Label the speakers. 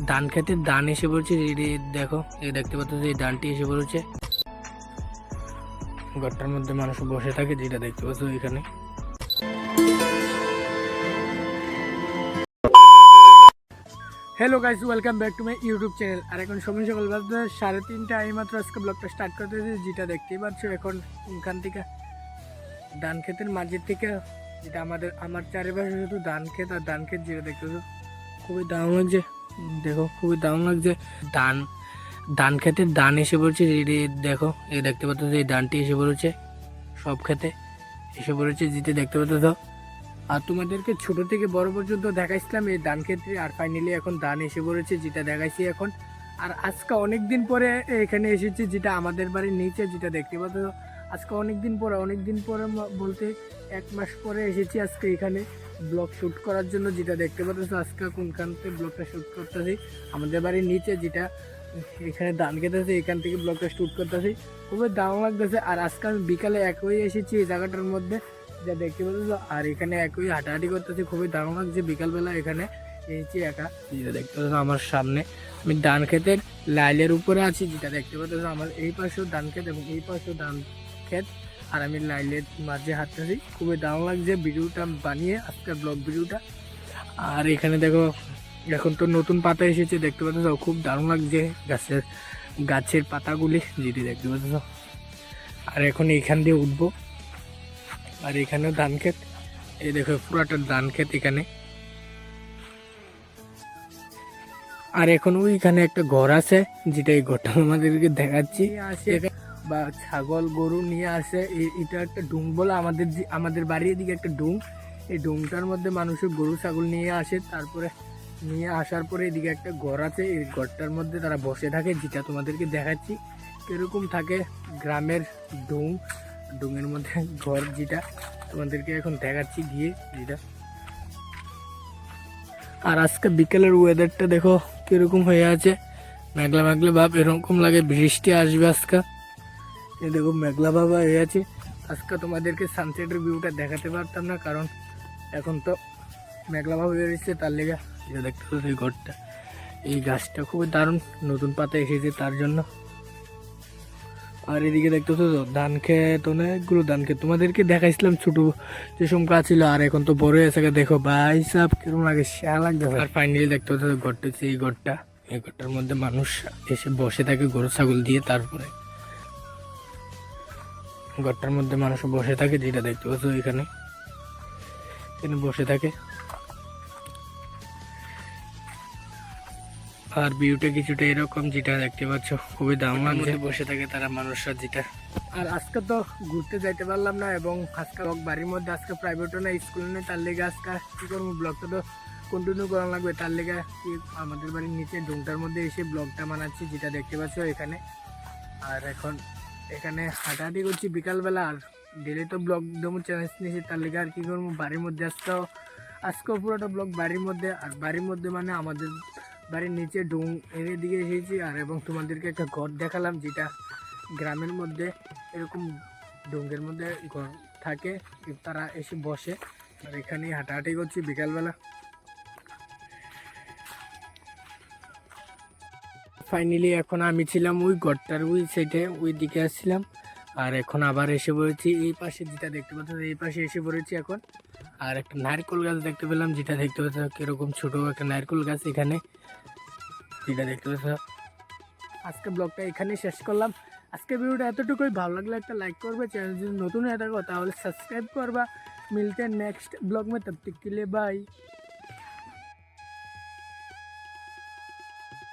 Speaker 1: ধান খেতে ধান এসে পড়ছে। দেখো, এই দেখতে পাচ্ছ এই ধানটি এসে পড়েছে। ঘরটার মধ্যে মানুষ বসে থাকে, যেটা দেখতে পাচ্ছ এখানে। Hello guys, welcome back to my YouTube channel. আর এখন সময় সকাল বাজে 3:30। আমি মাত্র আজকে ব্লগটা স্টার্ট করতেছি, যেটা দেখতেই পাচ্ছ। এখন এখান থেকে ধান ক্ষেতের মাঝের থেকে, যেটা আমার চারিপাশে শুধু ধান ক্ষেত আর ধান ক্ষেত, যেটা দেখতে পাচ্ছ খুবই দারুণ লাগছে। দেখো, খুবই দারুণ লাগছে। ধান ধান খেতে ধান এসে পড়ছে। দেখো, এই দেখতে পাচ্ছ এই ধানটি এসে পড়েছে, সব খেতে এসে পড়েছে, যেটা দেখতে পাচ্ছ। আর তোমাদেরকে ছোট থেকে বড় পর্যন্ত দেখাইছিলাম এই ধান ক্ষেত্রে। আর ফাইনালি এখন ধান এসে পড়েছে, যেটা দেখাইছি এখন। আর আজকে অনেক দিন পরে এখানে এসেছি, যেটা আমাদের বাড়ির নিচে, যেটা দেখতে পাচ্ছ। আজকে অনেক দিন পরে বলতে 1 মাস পরে এসেছি আজকে এখানে ব্লগ শ্যুট করার জন্য, যেটা দেখতে পাচ্ছ। আজকে কোনখান থেকে ব্লগটা শ্যুট করতেছি আমাদের বাড়ির নিচে, যেটা এখানে ধান খেতেছে, এখান থেকে ব্লগটা শ্যুট করতেছি। খুবই দারুণ লাগতেছে। আর আজকে আমি বিকালে একই এসেছি এই জায়গাটার মধ্যে, যা দেখতে পাচ্ছ। আর এখানে একই হাঁটাহাঁটি করতেছি, খুবই দারুণ লাগছে। বিকালবেলা এখানে এসেছি একা, যেটা দেখতে পাচ্ছ আমার সামনে। আমি ধান ক্ষেতের লাইলের উপরে আছি, যেটা দেখতে পাচ্ছ। আমার এই পাশেও ধান ক্ষেত এবং এই পাশেও ধান ক্ষেত, আর আমি লাইলের মাঝে হাঁটতেছি। খুবই দারুণ লাগছে ভিডিওটা বানিয়ে, আজকের ব্লগ ভিডিওটা। আর এখানে দেখো, এখন তো নতুন পাতা এসেছে, দেখতে পাচ্ছ। খুব দারুণ লাগছে গাছের পাতাগুলি, যেটি দেখতে পাচ্ছ। আর এখন এইখান দিয়ে উঠবো। আর এখানেও ধান ক্ষেত, এই দেখো পুরাটা ধান ক্ষেত এখানে। আর এখন ওইখানে একটা ঘর আছে, যেটা এই ঘরটা আমাদেরকে দেখাচ্ছি। আসে বা ছাগল গরু নিয়ে আসে। এটা একটা ডুং বলে আমাদের বাড়ির এদিকে একটা ডুং। এই ডুংটার মধ্যে মানুষের গরু ছাগল নিয়ে আসে। তারপরে নিয়ে আসার পরে এদিকে একটা ঘর আছে, এই ঘরটার মধ্যে তারা বসে থাকে, যেটা তোমাদেরকে দেখাচ্ছি কিরকম থাকে গ্রামের ডুঙের মধ্যে ঘর, যেটা তোমাদেরকে এখন দেখাচ্ছি গিয়ে যেটা। আর আজকে বিকেলের ওয়েদারটা দেখো কিরকম হয়ে আছে, মেঘলা মেঘলা ভাব, এরকম লাগে বৃষ্টি আসবে আজকে। এই দেখো মেঘলা ভাব হয়ে আছে। আজকে তোমাদেরকে সানসেটের ভিউটা দেখাতে পারতাম না, কারণ এখন তো মেঘলা ভাব হয়ে রয়েছে। তার লেগে যেটা দেখতে পাচ্ছ এই ঘরটা, এই গাছটা খুবই দারুণ, নতুন পাতা এসেছে তার জন্য। আর এদিকে দেখতেছো তো ধান ক্ষেত, অনেকগুলো ধান ক্ষেত তোমাদেরকে দেখাইছিলাম ছোট যে সমকা ছিল। আর এখন তো বড় হয়েছে, দেখো ভাই সাহেব কিরকম লাগে, সেরা লাগবে। আর ফাইনালি দেখতে পাচ্ছ ঘরটা হচ্ছে এই ঘরটা। এই ঘরটার মধ্যে মানুষ এসে বসে থাকে গরু ছাগল দিয়ে। তারপরে ঘরটার মধ্যে মানুষ বসে থাকে, যেটা দেখতে পাচ্ছ এখানে বসে থাকে। আর ভিউটা কিছুটা এরকম, যেটা দেখতে পাচ্ছ, খুবই দারুণ লাগছে। বসে থাকে তারা মানুষরা, যেটা। আর আজকে তো ঘুরতে যাইতে পারলাম না, এবং আজকে বাড়ির মধ্যে আজকে প্রাইভেটও না, স্কুল নেই। তার লেগে আজকে কি করবো, ব্লগটা তো কন্টিনিউ করা লাগবে। তার লেগে কি আমাদের বাড়ির নিচে ডোমটার মধ্যে এসে ব্লগটা বানাচ্ছি, যেটা দেখতে পাচ্ছ এখানে। আর এখন এখানে হাঁটাহাঁটি করছি বিকালবেলা। আর ডেলি তো ব্লগ দেবো চ্যালেঞ্জ নিয়েছি, তার লেগে আর কি করবো বাড়ির মধ্যে আজকেও পুরোটা ব্লগ বাড়ির মধ্যে। আর বাড়ির মধ্যে মানে আমাদের বাড়ির নিচে ডুং এর দিকে এসেছি। আর এবং তোমাদেরকে একটা ঘর দেখালাম, যেটা গ্রামের মধ্যে এরকম ডুঙ্গের মধ্যে ঘর থাকে, তারা এসে বসে। আর এখানে হাঁটাহাঁটি করছি বিকালবেলা। ফাইনালি এখন আমি ছিলাম ওই ঘরটার ওই সাইডে, ওই দিকে আসছিলাম। আর এখন আবার এসে পড়েছি এই পাশে, যেটা দেখতে পাচ্ছ এই পাশে এসে পড়েছি এখন। আর একটা নারকেল গাছ দেখতে পেলাম, যেটা দেখতে পাচ্ছ কিরকম ছোট একটা নারকেল গাছ এখানে, যেটা দেখতে পাচ্ছ। আজকে ব্লগটা এখানেই শেষ করলাম। আজকে ভিডিওটা এতটুকুই, ভালো লাগলে একটা লাইক করবে, চ্যানেল যদি নতুন হয়ে থাকো তাহলে সাবস্ক্রাইব করবা। মিলতে নেক্সট ব্লগ মে, তব তক के लिए बाय।